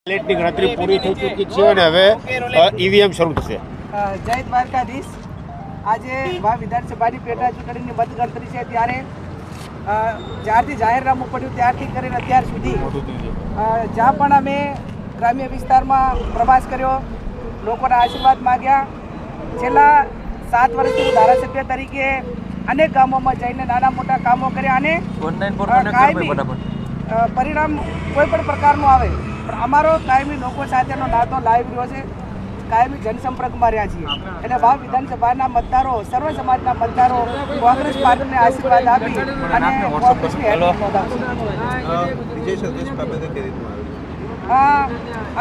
બેલેટની ગણતરી પૂરી થઈ ચૂકી છે અને હવે ઈવીએમ શરૂ થશે. જય દ્વારકાધીશ. આજે વિધાનસભાની પેટા ચૂંટણીની મતગણતરી છે ત્યારે જ્યારથી જાહેરનામું પડ્યું ત્યારથી કરીને અત્યાર સુધી જ્યાં પણ અમે ગ્રામ્ય વિસ્તારમાં પ્રવાસ કર્યો, લોકોના આશીર્વાદ માગ્યા. છેલ્લા 7 વર્ષથી હું ધારાસભ્ય તરીકે અનેક ગામોમાં જઈને નાના મોટા કામો કર્યા અને પરિણામ કોઈ પણ પ્રકારનું આવે પણ અમારો કાયમી લોકો સાથેનો નાતો લાવી રહ્યો છે. કાયમી જનસંપર્કમાં રહ્યા છીએ એટલે વાવ વિધાનસભાના મતદારો, સર્વ સમાજના મતદારો કોંગ્રેસ પાર્ટીને આશીર્વાદ આપી અને કોંગ્રેસની હેઠળ નોંધાવશે.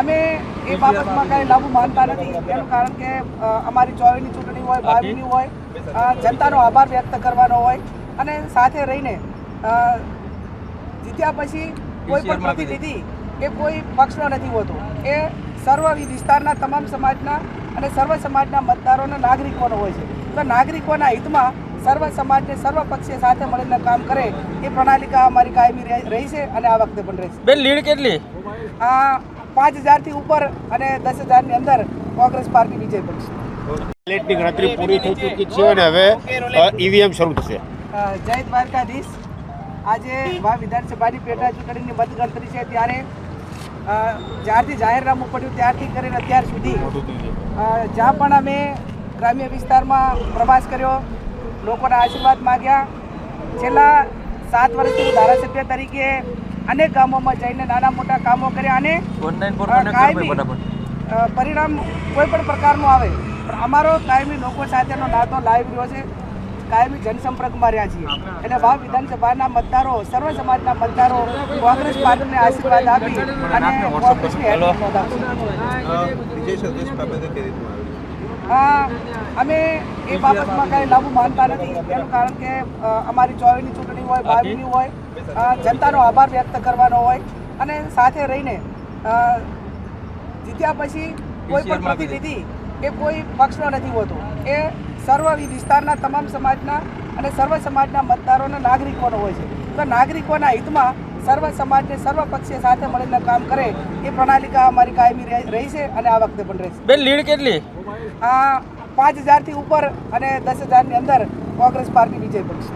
અમે એ બાબતમાં કાંઈ લાભ માનતા નથી. એનું કારણ કે અમારી 24ની ચૂંટણી હોય, 22ની હોય, જનતાનો આભાર વ્યક્ત કરવાનો હોય અને સાથે રહીને જીત્યા પછી કોઈ પણ પ્રતિનિધિ એ કોઈ પક્ષનો નથી હોતો. એ સર્વ વિસ્તારના તમામ સમાજના અને સર્વ સમાજના મતદારોના નાગરિકોનો હોય છે. તો નાગરિકોના હિતમાં સર્વ સમાજને સર્વ પક્ષે સાથે મળીને કામ કરે એ પ્રણાલિકા અમારી કાયમી રહી છે અને આ વખતે પણ રહેશે. બેન, લીડ કેટલી? 5000થી ઉપર અને 10,000ની અંદર કોંગ્રેસ પાર્ટી વિજય બનશે. બેલેટની ગણતરી પૂરી થઈ ચૂકી છે અને હવે ઈવીએમ શરૂ થશે. જય દ્વારકાધીશ. આજે વિધાનસભાની પેટા ચૂંટણીની મતગણતરી છે ત્યારે જ્યારથી જાહેરનામું પડ્યું ત્યારથી કરીને અત્યાર સુધી જ્યાં પણ અમે ગ્રામ્ય વિસ્તારમાં પ્રવાસ કર્યો, લોકોના આશીર્વાદ માગ્યા. છેલ્લા 7 વર્ષથી હું ધારાસભ્ય તરીકે અનેક ગામોમાં જઈને નાના મોટા કામો કર્યા અને કાયમી પરિણામ કોઈ પણ પ્રકારનું આવે પણ અમારો કાયમી લોકો સાથેનો નાતો લાવી રહ્યો છે. કાયમી જનસંપર્કમાં રહ્યા છીએ એટલે વાવ વિધાનસભાના મતદારો, સર્વ સમાજના મતદારો કોંગ્રેસ પાર્ટીને આશીર્વાદ આપી અને કોંગ્રેસની હેઠળ નોંધાવશે. અમે એ બાબતમાં કાંઈ લાભ માનતા નથી. એનું કારણ કે અમારી 24ની ચૂંટણી હોય, 22ની હોય, જનતાનો આભાર વ્યક્ત કરવાનો હોય અને સાથે રહીને જીત્યા પછી કોઈ પણ પ્રતિનિધિ એ કોઈ પક્ષનો નથી હોતો. એ સર્વ વિસ્તારના તમામ સમાજના અને સર્વ સમાજના મતદારોના નાગરિકોનો હોય છે. તો નાગરિકોના હિતમાં સર્વ સમાજને સર્વ પક્ષે સાથે મળીને કામ કરે એ પ્રણાલિકા અમારી કાયમી રહી છે અને આ વખતે પણ રહેશે. બેન, લીડ કેટલી? 5000થી ઉપર અને 10,000ની અંદર કોંગ્રેસ પાર્ટી વિજય બનશે.